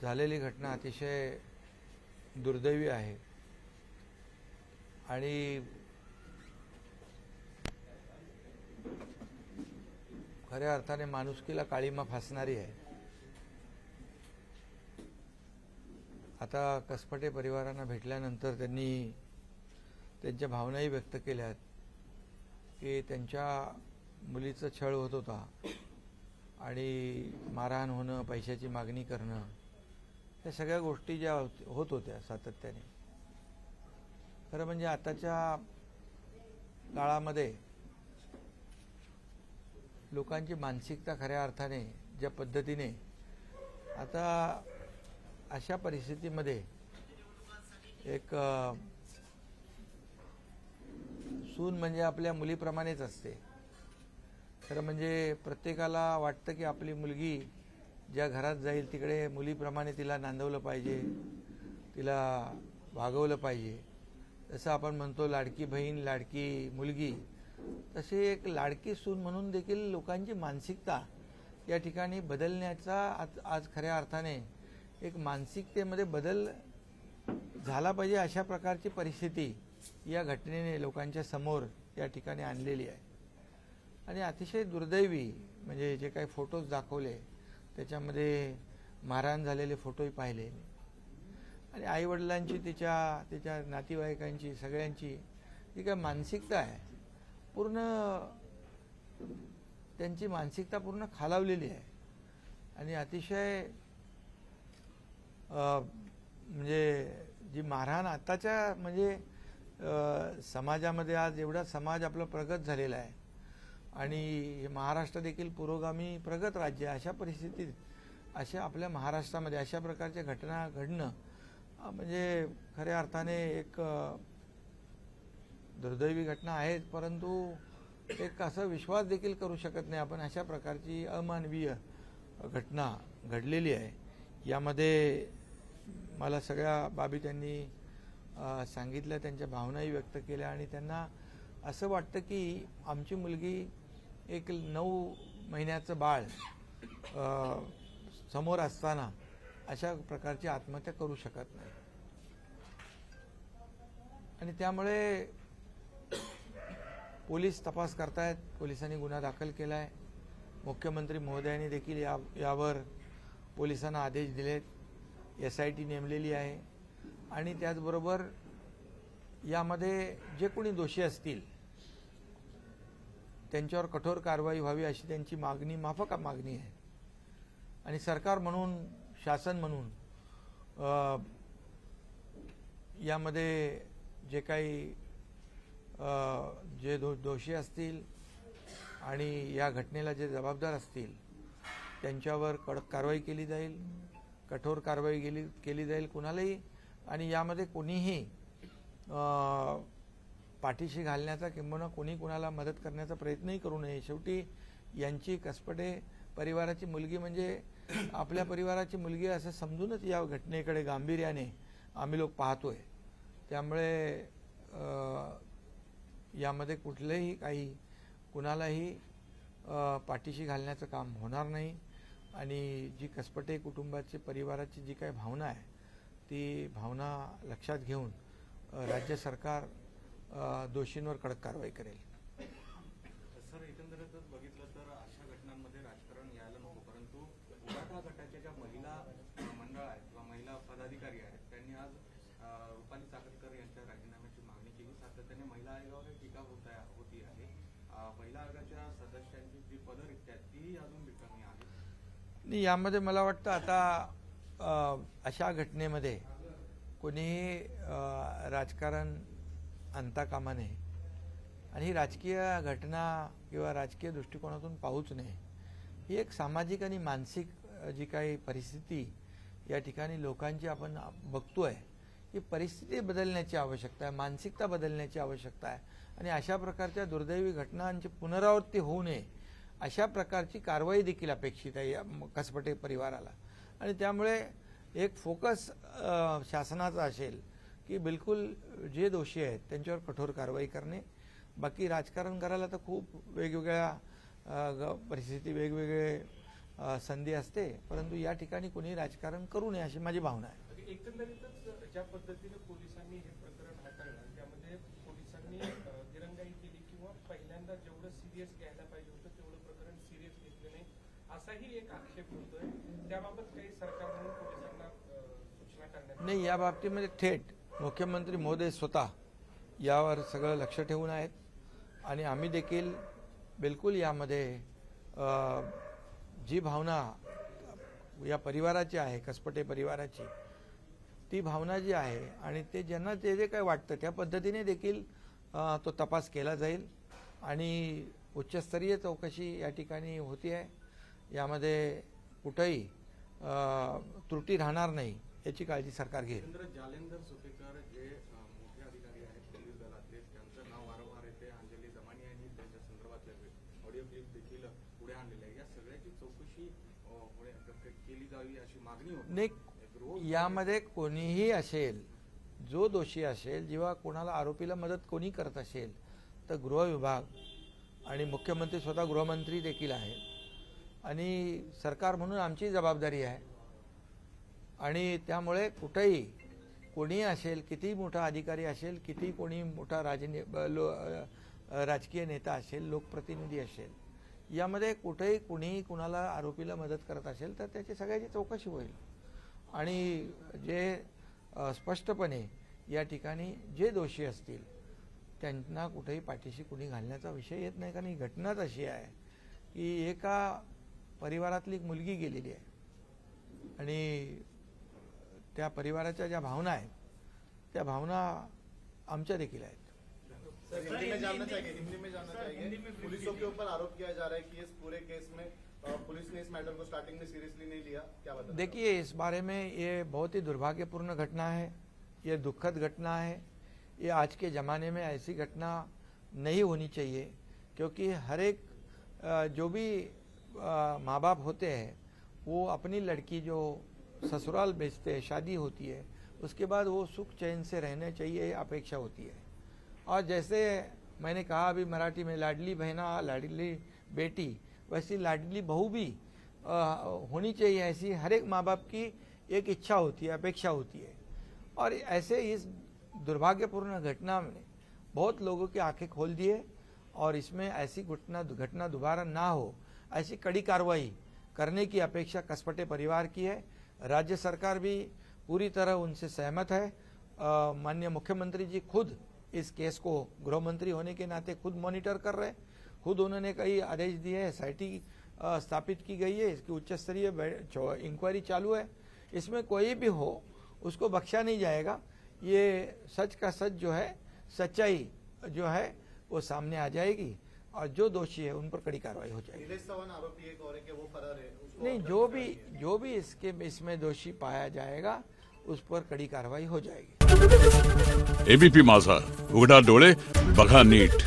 झालेली घटना अतिशय दुर्दैवी आहे आणि खऱ्या अर्थाने माणुसकीला काळीमा फासणारी आहे। आता कसपटे परिवारांना भेटल्यानंतर त्यांनी त्यांच्या भावनाही व्यक्त केल्यात की त्यांच्या मुलीचा छळ होत होता आणि मारहाण होणं, पैशाची मागणी करणं, या सगळ्या गोष्टी ज्या होत होत्या सातत्याने। खरं म्हणजे आताच्या काळामध्ये लोकांची मानसिकता खऱ्या अर्थाने ज्या पद्धतीने आता अशा परिस्थितीमध्ये एक सून म्हणजे आपल्या मुलीप्रमाणेच असते। खरं म्हणजे प्रत्येकाला वाटतं की आपली मुलगी ज्या घरात जाईल तिकडे मुलीप्रमाणे तिला नांदवलं पाहिजे, तिला वागवलं पाहिजे। जसं आपण म्हणतो लाडकी बहीण लाडकी मुलगी, तशी एक लाडकी सून म्हणून देखील लोकांची मानसिकता या ठिकाणी बदलण्याचा आज खऱ्या अर्थाने एक मानसिकतेमध्ये बदल झाला पाहिजे अशा प्रकारची परिस्थिती या घटनेने लोकांच्या समोर या ठिकाणी आणलेली आहे। आणि अतिशय दुर्दैवी म्हणजे जे काही फोटोज दाखवले त्याच्यामध्ये मारहाण झालेले फोटोही पाहिले आणि आईवडिलांची तिच्या नातेवाईकांची सगळ्यांची जी काही मानसिकता आहे पूर्ण त्यांची मानसिकता पूर्ण खालावलेली आहे आणि अतिशय म्हणजे जी मारहाण आताच्या म्हणजे समाजामध्ये आज एवढा समाज आपला प्रगत झालेला आहे आणि महाराष्ट्र देखील पुरोगामी प्रगत राज्य आहे। अशा परिस्थितीत अशा आपल्या महाराष्ट्रामध्ये अशा प्रकारच्या घटना घडणं म्हणजे खऱ्या अर्थाने एक दुर्दैवी घटना आहे। परंतु एक असा विश्वास देखील करू शकत नाही आपण अशा प्रकारची अमानवीय घटना घडलेली आहे। यामध्ये मला सगळ्या बाबी त्यांनी सांगितल्या, त्यांच्या भावनाही व्यक्त केल्या आणि त्यांना असं वाटतं की आमची मुलगी एक 9 महिन्याचं बाळ समोर असताना अशा प्रकारची आत्महत्या करू शकत नाही आणि त्यामुळे पोलीस तपास करतायत। पोलिसांनी गुन्हा दाखल केला आहे। मुख्यमंत्री महोदयांनी देखील यावर पोलिसांना आदेश दिलेत, SIT नेमलेली आहे आणि त्याचबरोबर यामध्ये जे कोणी दोषी असतील त्यांच्यावर कठोर कारवाई व्हावी अशी त्यांची मागणी माफक मागणी आहे। आणि सरकार म्हणून शासन म्हणून यामध्ये जे काही जे दोषी असतील आणि या घटनेला जे जबाबदार असतील त्यांच्यावर कडक कारवाई केली जाईल, कठोर कारवाई केली जाईल कुणालाही आणि यामध्ये कोणीही पाठीशी घालण्याचा किंवा कोणी कुणाला मदत करण्याचा प्रयत्नही करू नये। शेवटी यांची कसपटे परिवाराची मुलगी म्हणजे आपल्या परिवाराची मुलगी असं समजूनच या घटनेकडे गांभीर्याने आम्ही लोक पाहतोय। त्यामुळे यामध्ये कुठलेही काही कुणालाही पाठीशी घालण्याचं काम होणार नाही आणि जी कसपटे कुटुंबाची परिवाराची जी काही भावना आहे ती भावना लक्षात घेऊन राज्य सरकार दोषींवर कडक कारवाई करेल। सर, एकंदरीतच बघितलं तर अशा घटनांमध्ये राजकारण यायला नको, परंतु उबाटा गटाच्या ज्या महिला मंडळ आहेत किंवा महिला पदाधिकारी आहेत त्यांनी आज रुपाली चाकणकर यांच्या राजीनाम्याची मागणी केली। सातत्याने महिला आयोगावर टीका होती आहे। महिला आयोगाच्या सदस्यांची जी पदरिक्त आहेत ती अजून रिकामी आहे। यामध्ये मला वाटतं आता अशा घटनेमध्ये कोणीही राजकारण आणता कामा नये आणि ही राजकीय घटना किंवा राजकीय दृष्टिकोनातून पाहूच नये। ही एक सामाजिक आणि मानसिक जी काही परिस्थिती या ठिकाणी लोकांची आपण बघतोय, ही परिस्थिती बदलण्याची आवश्यकता आहे, मानसिकता बदलण्याची आवश्यकता आहे आणि अशा प्रकारच्या दुर्दैवी घटनांची पुनरावृत्ती होऊ नये अशा प्रकारची कारवाई देखील अपेक्षित आहे या कसपटे परिवाराला। आणि त्यामुळे एक फोकस शासनाचा असेल की बिलकुल जे दोषी आहेत त्यांच्यावर कठोर कारवाई करणे। बाकी राजकारण करायला तर खूप वेगवेगळ्या परिस्थिती वेगवेगळे संधी असते, परंतु या ठिकाणी कोणी राजकारण करू नये अशी माझी भावना आहे. एकंदरीतच ज्या पद्धतीने पोलिसांनी हे प्रकरण हाताळलं त्यामध्ये पोलिसांनी दिरंगाई केली किंवा पहिल्यांदा जेवढं सिरियस घ्यायला पाहिजे होतं तेवढं प्रकरण सिरियस घेतलं नाही असाही एक आक्षेप होतोय. त्याबाबत काही सरकार म्हणून पोलिसांना सूचना करण्यात नाही, या बाबतीमध्ये थेट मुख्यमंत्री महोदय स्वतः यावर सगळं लक्ष ठेवून आहेत आणि आम्ही देखील बिलकुल यामध्ये जी भावना या परिवाराची आहे, कसपटे परिवाराची, ती भावना जी आहे आणि ते ज्यांना जे जे काय वाटतं त्या पद्धतीने देखील तो तपास केला जाईल आणि उच्चस्तरीय चौकशी या ठिकाणी होती आहे. यामध्ये कुठेही त्रुटी राहणार नाही याची काळजी सरकार घेईल. जालेंदर सुपेकर जे मोठे अधिकारी आहेत पोलीस दलातले, त्यांचं नाव वारंवार येते. अंजली दमानी यांनी त्यांच्या संदर्भातले ऑडिओ क्लिप देखील पुढे आणलेले आहे. या सगळ्याची चौकशी केली जावी अशी मागणी होती. नाही, यामध्ये कोणीही असेल, जो दोषी असेल, जेव्हा कोणाला आरोपीला मदत कोणी करत असेल तर गृह विभाग आणि मुख्यमंत्री स्वतः गृहमंत्री देखील आहेत आणि सरकार म्हणून आमची जबाबदारी आहे आणि त्यामुळे कुठेही कोणी असेल, किती मोठा अधिकारी असेल, किती कोणी मोठा राजकीय नेता असेल, लोकप्रतिनिधी असेल, यामध्ये कुठेही कुणीही कुणाला आरोपीला मदत करत असेल तर त्याची सगळ्याची चौकशी होईल आणि जे स्पष्टपणे या ठिकाणी जे दोषी असतील त्यांना कुठेही पाठीशी कुणी घालण्याचा विषय येत नाही. कारण ही घटनाच अशी आहे की एका परिवारातली एक मुलगी गेलेली आहे आणि त्या परिवाराच्या ज्या भावना आहेत त्या भावना आमच्या देखील आहेत. सर, हिंदी में जानना चाहिए पुलिसों के ऊपर आरोप किया जा रहा है कि इस पूरे केस में पुलिस ने इस मैटर को स्टार्टिंग में सीरियसली नहीं लिया, क्या बताएं? देखिए, इस बारे में ये बहुत ही दुर्भाग्यपूर्ण घटना है, ये दुखद घटना है. ये आज के ज़माने में ऐसी घटना नहीं होनी चाहिए क्योंकि हर एक जो भी माँ बाप होते हैं वो अपनी लड़की जो ससुराल भेजते हैं, शादी होती है, उसके बाद वो सुख चैन से रहना चाहिए, ये अपेक्षा होती है. और जैसे मैंने कहा अभी मराठी में लाडली बहना लाडली बेटी, वैसी लाडली बहू भी होनी चाहिए. ऐसी हर एक माँ बाप की एक इच्छा होती है, अपेक्षा होती है. और ऐसे इस दुर्भाग्यपूर्ण घटना ने बहुत लोगों की आंखें खोल दी है और इसमें ऐसी घटना दोबारा ना हो, ऐसी कड़ी कार्रवाई करने की अपेक्षा कसपटे परिवार की है. राज्य सरकार भी पूरी तरह उनसे सहमत है. माननीय मुख्यमंत्री जी खुद इस केस को गृहमंत्री होने के नाते खुद मॉनिटर कर रहे हैं. खुद उन्होंने कई आदेश दिए हैं, एसआईटी स्थापित की गई है, इसकी उच्च स्तरीय इंक्वायरी चालू है. इसमें कोई भी हो उसको बख्शा नहीं जाएगा. ये सच का सच जो है, सच्चाई जो है वो सामने आ जाएगी और जो दोषी है उन पर कड़ी कार्रवाई हो जाएगी. नीलेश चौहान आरोपी एक और है कि वो फरार है, उसको नहीं, जो भी इसमें दोषी पाया जाएगा उस पर कड़ी कार्रवाई हो जाएगी. एबीपी माझा, उघडा डोळे बघा नीट.